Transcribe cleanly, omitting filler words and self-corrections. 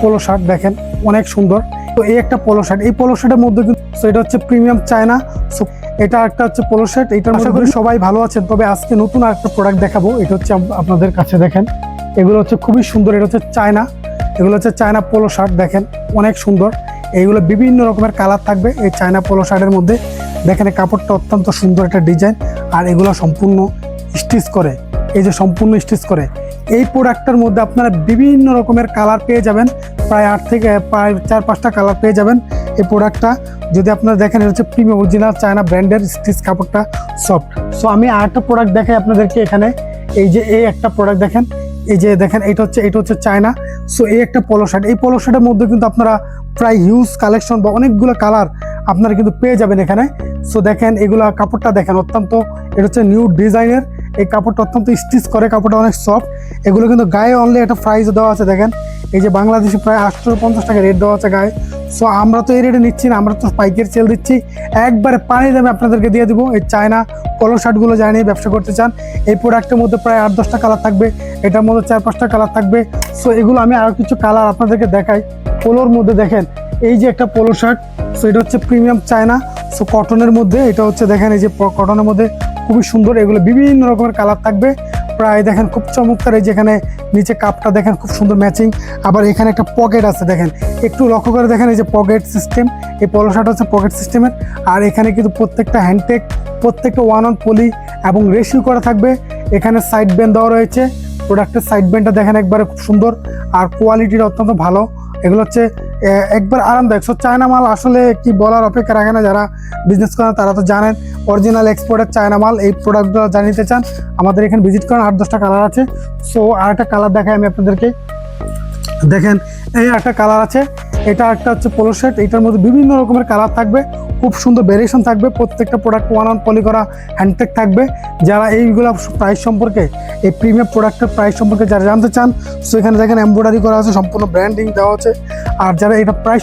Polo shirt দেখেন অনেক সুন্দর। তো এই একটা পোলো শার্ট, এই পোলো শার্টের মধ্যে কিন্তু এটা হচ্ছে প্রিমিয়াম চায়না। সো এটা একটা হচ্ছে পোলো শার্ট, এটার আশা করি সবাই ভালো আছেন। তবে আজকে নতুন আরেকটা প্রোডাক্ট দেখাবো, এটা হচ্ছে আপনাদের কাছে দেখেন এগুলো হচ্ছে খুবই সুন্দর। এটা হচ্ছে চায়না, এগুলো হচ্ছে চায়না পোলো শার্ট দেখেন অনেক সুন্দর। এইগুলো বিভিন্ন রকমের কালার থাকবে এই চায়না পোলো শার্টের মধ্যে। দেখেন এই কাপড়টা অত্যন্ত সুন্দর একটা ডিজাইন, আর এগুলো সম্পূর্ণ স্টিচ করে, এই যে সম্পূর্ণ স্টিচ করে। এই প্রোডাক্টটার মধ্যে আপনারা বিভিন্ন রকমের কালার পেয়ে যাবেন, প্রায় 8 থেকে প্রায় 4-5টা কালার পেয়ে যাবেন এই প্রোডাক্টটা। যদি আপনারা দেখেন এটা হচ্ছে প্রিমিয়াম অরিজিনাল চায়না ব্র্যান্ডের স্টিচ, কাপড়টা সফট। সো আমি আরেকটা প্রোডাক্ট দেখাই আপনাদেরকে এখানে। এই যে এই একটা প্রোডাক্ট দেখেন, এই যে দেখেন এটা হচ্ছে চায়না। সো এই একটা পোলো শার্ট, এই পোলো শার্টের মধ্যে কিন্তু আপনারা প্রায় হিউজ কালেকশন বা অনেকগুলো কালার আপনারা কিন্তু পেয়ে যাবেন এখানে। সো দেখেন এগুলা কাপড়টা দেখেন অত্যন্ত, এটা হচ্ছে নিউ ডিজাইনের। এই কাপড়টা অত্যন্ত স্টিচ করে, কাপড়টা অনেক সফট। এগুলো কিন্তু গায়ে অনলি একটা প্রাইস দেওয়া আছে দেখেন, এই যে বাংলাদেশে প্রায় 850 টাকা রেট দেওয়া আছে গায়ে। সো আমরা তো এই রেটে নিচ্ছি না, আমরা তো পাইকারি সেল দিচ্ছি, একবারে পানি দামে আপনাদেরকে দিয়ে দিব। এই চায়না পোলো শার্টগুলো যা নিয়ে ব্যবসা করতে চান, এই প্রোডাক্টের মধ্যে প্রায় 8-10টা কালার থাকবে, এটার মধ্যে 4-5টা কালার থাকবে। সো এগুলো আমি আরও কিছু কালার আপনাদেরকে দেখাই। পোলোর মধ্যে দেখেন এই যে একটা পোলো শার্ট, সো এটা হচ্ছে প্রিমিয়াম চায়না। সো কটনের মধ্যে এটা হচ্ছে দেখেন, এই যে কটনের মধ্যে খুবই সুন্দর। এগুলো বিভিন্ন রকমের কালার থাকবে, প্রায় দেখেন খুব চমৎকার। এই যেখানে নিচে কাপটা দেখেন খুব সুন্দর ম্যাচিং, আবার এখানে একটা পকেট আছে দেখেন, একটু লক্ষ্য করে দেখেন এই যে পকেট সিস্টেম। এই পোলো শার্ট হচ্ছে পকেট সিস্টেমের, আর এখানে কিন্তু প্রত্যেকটা হ্যান্ডটেক, প্রত্যেকটা 1-on পলি এবং রেশিও করা থাকবে। এখানে সাইড ব্যান্ড দেওয়া রয়েছে, প্রোডাক্টের সাইড ব্যান্ডটা দেখেন একবারে খুব সুন্দর, আর কোয়ালিটিটা অত্যন্ত ভালো। এগুলো হচ্ছে একবার আরামদায়ক। সো চায়না মাল আসলে কি বলার অপেক্ষা রাখে না, যারা বিজনেস করেন তারা তো জানেন অরিজিনাল এক্সপোর্টের চায়না মাল। এই প্রোডাক্টগুলো জানিতে চান আমাদের এখানে ভিজিট করেন, 8-10টা কালার আছে। সো আর একটা কালার দেখাই আমি আপনাদেরকে, দেখেন এই একটা কালার আছে, এটা একটা হচ্ছে পোলো শার্ট। এটার মধ্যে বিভিন্ন রকমের কালার থাকবে, খুব সুন্দর ভেরিয়েশন থাকবে। প্রত্যেকটা প্রোডাক্ট 1-on পলি করা হ্যান্ডটেক থাকবে। যারা এইগুলো প্রাইস সম্পর্কে, এই প্রিমিয়াম প্রোডাক্টের প্রাইস সম্পর্কে যারা জানতে চান, সো এখানে দেখেন এমব্রয়ডারি করা আছে, সম্পূর্ণ ব্র্যান্ডিং দেওয়া আছে। আর যারা এটা প্রাইস